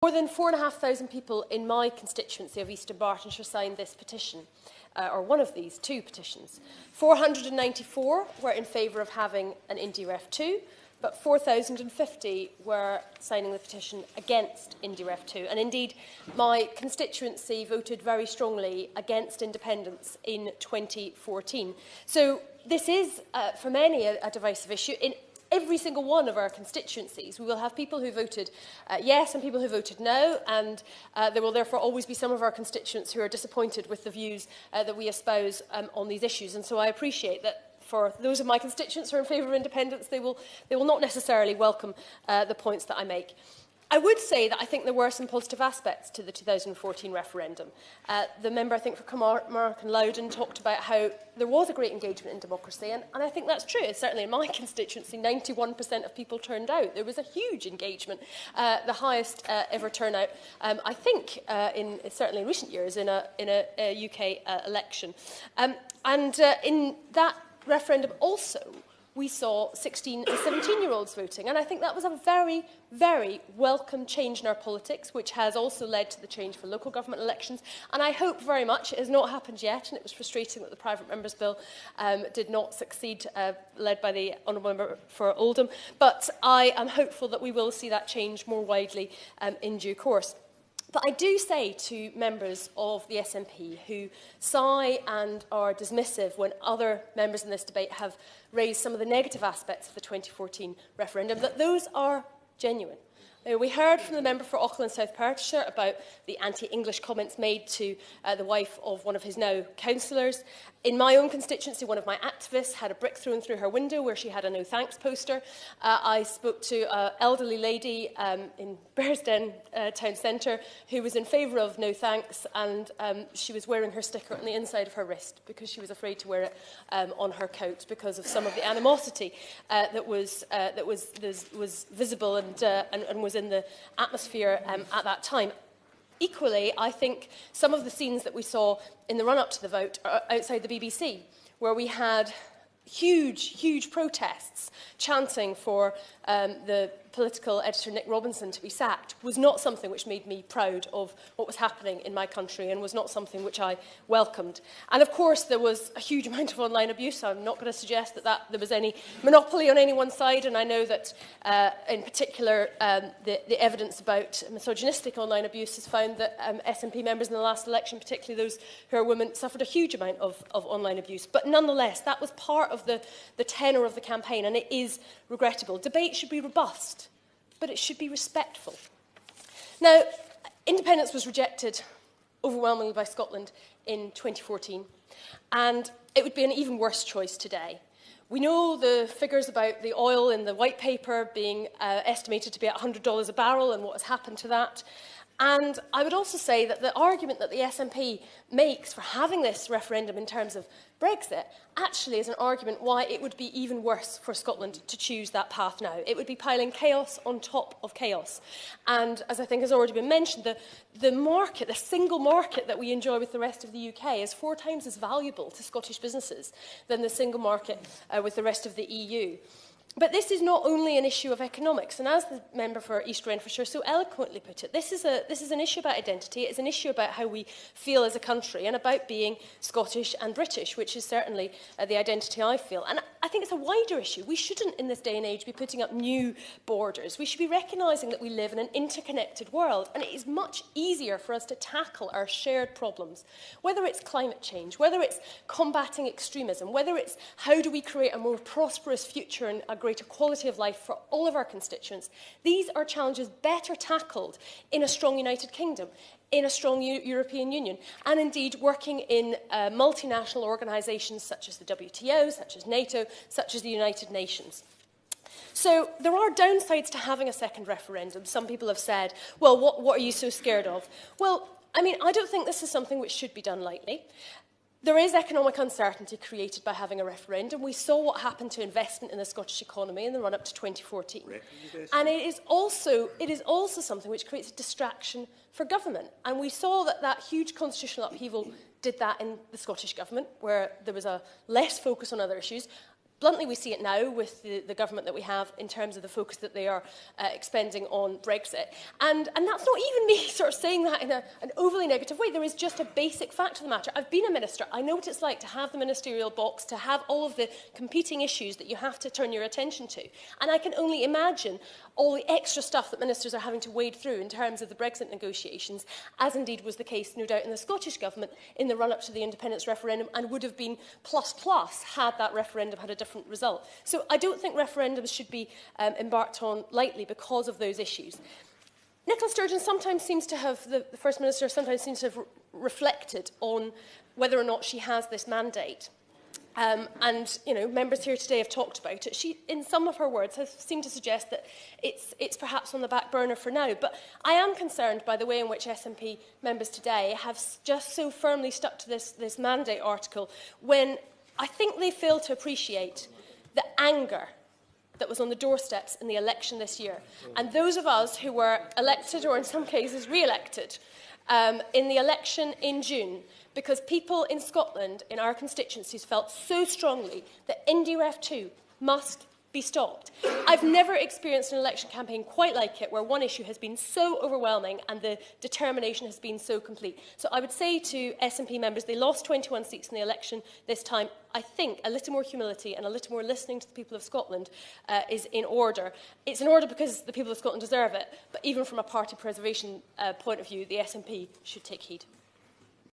More than 4,500 people in my constituency of East Bartonshire signed this petition, or one of these two petitions. 494 were in favour of having an IndyRef 2, but 4,050 were signing the petition against IndyRef 2. And indeed, my constituency voted very strongly against independence in 2014. So this is, for many, a divisive issue. In every single one of our constituencies, we will have people who voted yes and people who voted no, and there will therefore always be some of our constituents who are disappointed with the views that we espouse on these issues. And so I appreciate that for those of my constituents who are in favour of independence, they will not necessarily welcome the points that I make. I would say that I think there were some positive aspects to the 2014 referendum. The member, I think, for Carmarthen and Loudon talked about how there was a great engagement in democracy, and I think that's true. Certainly in my constituency, 91% of people turned out. There was a huge engagement, the highest ever turnout, I think, certainly in recent years, in a UK election. In that referendum also, we saw 16 and 17-year-olds voting. And I think that was a very, very welcome change in our politics, which has also led to the change for local government elections. And I hope very much, it has not happened yet, and it was frustrating that the Private Members Bill did not succeed, led by the Honourable Member for Oldham. But I am hopeful that we will see that change more widely in due course. But I do say to members of the SNP who sigh and are dismissive when other members in this debate have raised some of the negative aspects of the 2014 referendum, that those are genuine. We heard from the member for Auckland South Perthshire about the anti-English comments made to the wife of one of his now councillors. In my own constituency, one of my activists had a brick thrown through her window where she had a no thanks poster. I spoke to an elderly lady in Bearsden town centre who was in favour of no thanks, and she was wearing her sticker on the inside of her wrist because she was afraid to wear it on her coat because of some of the animosity that was visible and was in the atmosphere at that time. Equally, I think some of the scenes that we saw in the run-up to the vote are outside the BBC, where we had huge protests chanting for the political editor Nick Robinson to be sacked, was not something which made me proud of what was happening in my country, and was not something which I welcomed. And of course there was a huge amount of online abuse. I'm not going to suggest that there was any monopoly on any one side, and I know that in particular the evidence about misogynistic online abuse has found that SNP members in the last election, particularly those who are women, suffered a huge amount of online abuse. But nonetheless, that was part of the tenor of the campaign, and it is regrettable. Debate should be robust, but it should be respectful. Now, independence was rejected overwhelmingly by Scotland in 2014, and it would be an even worse choice today. We know the figures about the oil in the white paper being estimated to be at $100 a barrel and what has happened to that. And I would also say that the argument that the SNP makes for having this referendum in terms of Brexit actually is an argument why it would be even worse for Scotland to choose that path now. It would be piling chaos on top of chaos. And as I think has already been mentioned, the market, the single market that we enjoy with the rest of the UK is 4 times as valuable to Scottish businesses than the single market with the rest of the EU. But this is not only an issue of economics, and as the member for East Renfrewshire so eloquently put it, this is an issue about identity. It's an issue about how we feel as a country and about being Scottish and British, which is certainly the identity I feel. And I think it's a wider issue. We shouldn't, in this day and age, be putting up new borders. We should be recognising that we live in an interconnected world, and it is much easier for us to tackle our shared problems, whether it's climate change, whether it's combating extremism, whether it's how do we create a more prosperous future and a greater quality of life for all of our constituents. These are challenges better tackled in a strong United Kingdom, in a strong European Union, and indeed working in multinational organisations such as the WTO, such as NATO, such as the United Nations. So there are downsides to having a second referendum. Some people have said, well, what are you so scared of? Well, I mean, I don't think this is something which should be done lightly. There is economic uncertainty created by having a referendum. We saw what happened to investment in the Scottish economy in the run-up to 2014. And it is also something which creates a distraction for government. And we saw that huge constitutional upheaval did that in the Scottish government, where there was a less focus on other issues. Bluntly, we see it now with the government that we have in terms of the focus that they are expending on Brexit. And that's not even me sort of saying that in an overly negative way. There is just a basic fact of the matter. I've been a minister. I know what it's like to have the ministerial box, to have all of the competing issues that you have to turn your attention to. And I can only imagine all the extra stuff that ministers are having to wade through in terms of the Brexit negotiations, as indeed was the case, no doubt, in the Scottish Government in the run-up to the independence referendum, and would have been plus had that referendum had a different result. So I don't think referendums should be embarked on lightly because of those issues. Nicola Sturgeon sometimes seems to have, the First Minister sometimes seems to have reflected on whether or not she has this mandate. And, you know, members here today have talked about it. She, in some of her words, has seemed to suggest that it's perhaps on the back burner for now. But I am concerned by the way in which SNP members today have just so firmly stuck to this mandate article, when I think they fail to appreciate the anger that was on the doorsteps in the election this year. And those of us who were elected, or in some cases re-elected, in the election in June, because people in Scotland, in our constituencies, felt so strongly that IndyRef 2 must be stopped. I've never experienced an election campaign quite like it, where one issue has been so overwhelming and the determination has been so complete. So I would say to SNP members, they lost 21 seats in the election this time. I think a little more humility and a little more listening to the people of Scotland is in order. It's in order because the people of Scotland deserve it, but even from a party preservation point of view, the SNP should take heed.